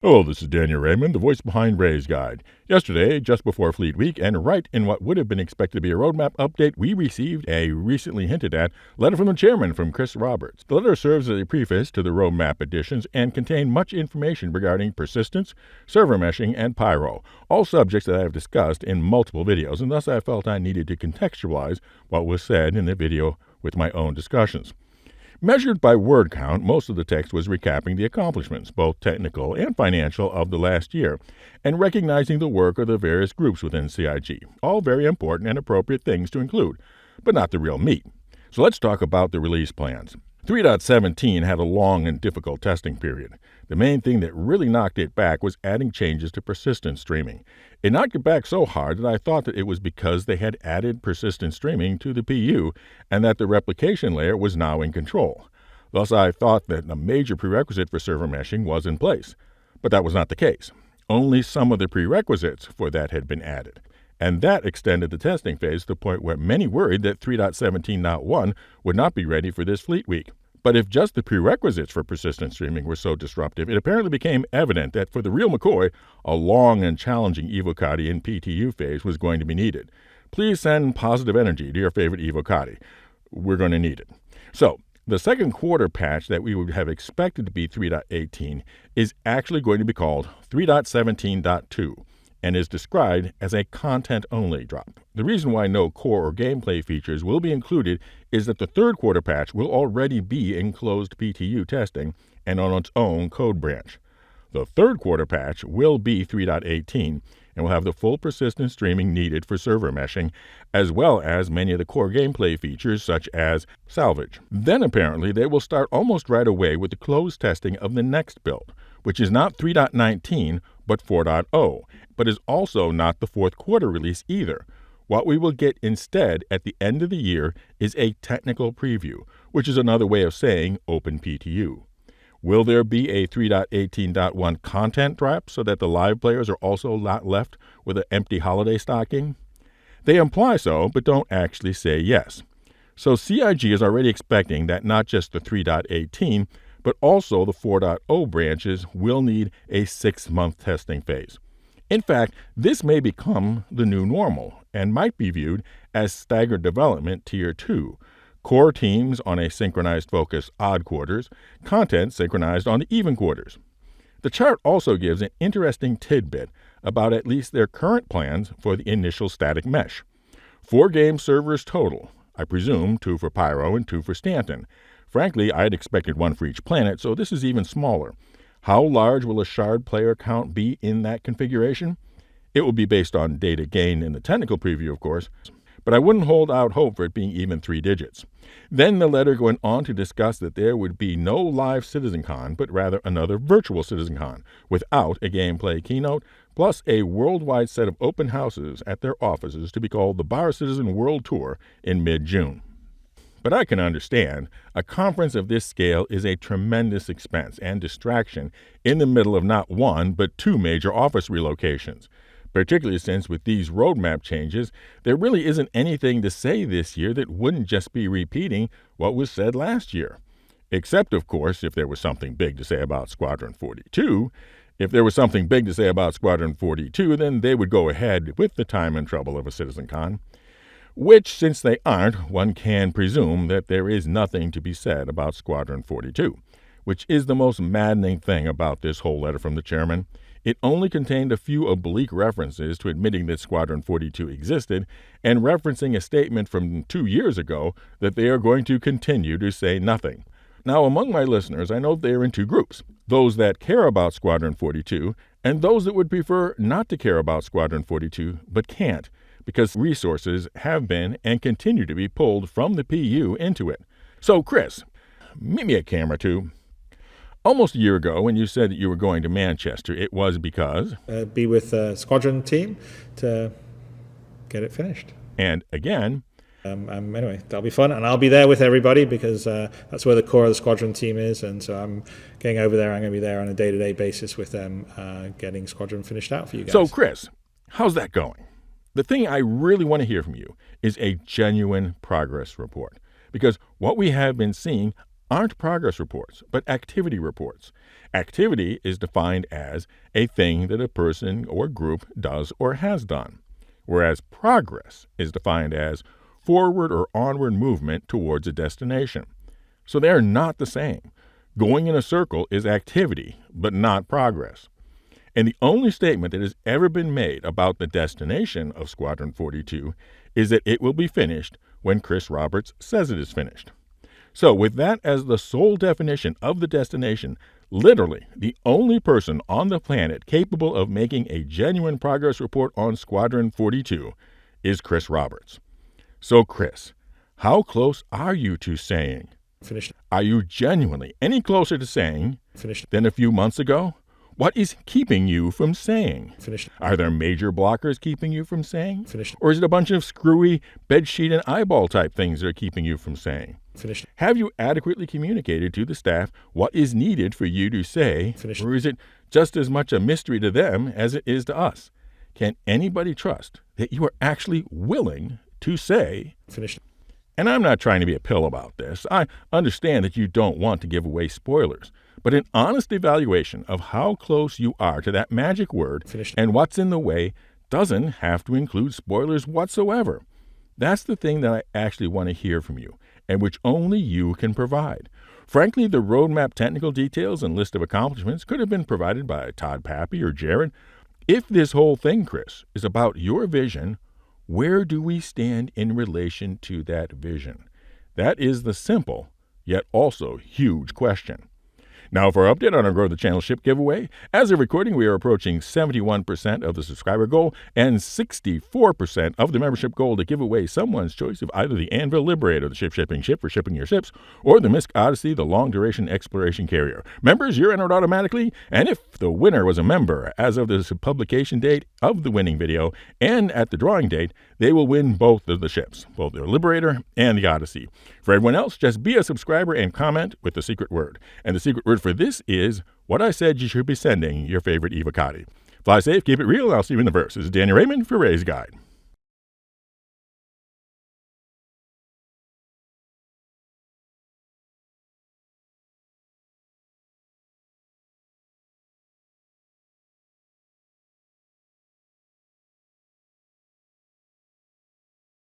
Hello, this is Daniel Raymond, the voice behind Ray's Guide. Yesterday, just before Fleet Week, and right in what would have been expected to be a roadmap update, we received a recently hinted at letter from the chairman, from Chris Roberts. The letter serves as a preface to the roadmap additions and contained much information regarding persistence, server meshing, and Pyro, all subjects that I have discussed in multiple videos, and thus I felt I needed to contextualize what was said in the video with my own discussions. Measured by word count, most of the text was recapping the accomplishments, both technical and financial, of the last year, and recognizing the work of the various groups within CIG. All very important and appropriate things to include, but not the real meat. So let's talk about the release plans. 3.17 had a long and difficult testing period. The main thing that really knocked it back was adding changes to persistent streaming. It knocked it back so hard that I thought that it was because they had added persistent streaming to the PU and that the replication layer was now in control. Thus, I thought that a major prerequisite for server meshing was in place. But that was not the case. Only some of the prerequisites for that had been added. And that extended the testing phase to the point where many worried that 3.17.1 would not be ready for this Fleet Week. But if just the prerequisites for persistent streaming were so disruptive, it apparently became evident that for the real McCoy, a long and challenging Evocati in PTU phase was going to be needed. Please send positive energy to your favorite Evocati. We're going to need it. So, the second quarter patch that we would have expected to be 3.18 is actually going to be called 3.17.2. and is described as a content-only drop. The reason why no core or gameplay features will be included is that the third quarter patch will already be in closed PTU testing and on its own code branch. The third quarter patch will be 3.18 and will have the full persistent streaming needed for server meshing, as well as many of the core gameplay features such as salvage. Then apparently they will start almost right away with the closed testing of the next build, which is not 3.19 but 4.0, but is also not the fourth quarter release either. What we will get instead at the end of the year is a technical preview, which is another way of saying Open PTU. Will there be a 3.18.1 content drop so that the live players are also not left with an empty holiday stocking? They imply so, but don't actually say yes. So CIG is already expecting that not just the 3.18, but also the 4.0 branches will need a 6-month testing phase. In fact, this may become the new normal and might be viewed as staggered development Tier 2. Core teams on a synchronized focus odd quarters, content synchronized on the even quarters. The chart also gives an interesting tidbit about at least their current plans for the initial static mesh. 4 game servers total, I presume 2 for Pyro and 2 for Stanton. Frankly, I had expected 1 for each planet, so this is even smaller. How large will a shard player count be in that configuration? It will be based on data gained in the technical preview, of course, but I wouldn't hold out hope for it being even 3 digits. Then the letter went on to discuss that there would be no live CitizenCon, but rather another virtual CitizenCon, without a gameplay keynote, plus a worldwide set of open houses at their offices to be called the Bar Citizen World Tour in mid-June. But I can understand, a conference of this scale is a tremendous expense and distraction in the middle of not 1, but 2 major office relocations. Particularly since with these roadmap changes, there really isn't anything to say this year that wouldn't just be repeating what was said last year. Except, of course, if there was something big to say about Squadron 42. If there was something big to say about Squadron 42, then they would go ahead with the time and trouble of a CitizenCon. Which, since they aren't, one can presume that there is nothing to be said about Squadron 42, which is the most maddening thing about this whole letter from the chairman. It only contained a few oblique references to admitting that Squadron 42 existed and referencing a statement from 2 years ago that they are going to continue to say nothing. Now, among my listeners, I know they are in 2 groups, those that care about Squadron 42 and those that would prefer not to care about Squadron 42 but can't, because resources have been and continue to be pulled from the PU into it. So, Chris, meet me at camera 2. Almost a year ago, when you said that you were going to Manchester, it was because... be with the Squadron team to get it finished. And again... Anyway, that'll be fun, and I'll be there with everybody because that's where the core of the Squadron team is, and so I'm getting over there. I'm going to be there on a day-to-day basis with them, getting Squadron finished out for you guys. So, Chris, how's that going? The thing I really want to hear from you is a genuine progress report, because what we have been seeing aren't progress reports, but activity reports. Activity is defined as a thing that a person or group does or has done, whereas progress is defined as forward or onward movement towards a destination. So they are not the same. Going in a circle is activity, but not progress. And the only statement that has ever been made about the destination of Squadron 42 is that it will be finished when Chris Roberts says it is finished. So with that as the sole definition of the destination, literally the only person on the planet capable of making a genuine progress report on Squadron 42 is Chris Roberts. So Chris, how close are you to saying? Finished. Are you genuinely any closer to saying Finished. than a few months ago? What is keeping you from saying? Finished. Are there major blockers keeping you from saying? Finished. Or is it a bunch of screwy bedsheet and eyeball type things that are keeping you from saying? Finished. Have you adequately communicated to the staff what is needed for you to say? Finished. Or is it just as much a mystery to them as it is to us? Can anybody trust that you are actually willing to say? Finished. And I'm not trying to be a pill about this. I understand that you don't want to give away spoilers. But an honest evaluation of how close you are to that magic word Finished. and what's in the way doesn't have to include spoilers whatsoever. That's the thing that I actually want to hear from you, and which only you can provide. Frankly, the roadmap technical details and list of accomplishments could have been provided by Todd Pappy or Jared. If this whole thing, Chris, is about your vision, where do we stand in relation to that vision? That is the simple, yet also huge question. Now for our update on our Grow the Channel ship giveaway. As of recording, we are approaching 71% of the subscriber goal and 64% of the membership goal to give away someone's choice of either the Anvil Liberator, the ship-shipping ship for shipping your ships, or the Misk Odyssey, the long-duration exploration carrier. Members, you're entered automatically, and if the winner was a member as of the publication date of the winning video and at the drawing date, they will win both of the ships, both the Liberator and the Odyssey. For everyone else, just be a subscriber and comment with the secret word. And the secret word for this is what I said you should be sending your favorite Evocati. Fly safe, keep it real, and I'll see you in the verse. This is Danny Raymond for Ray's Guide.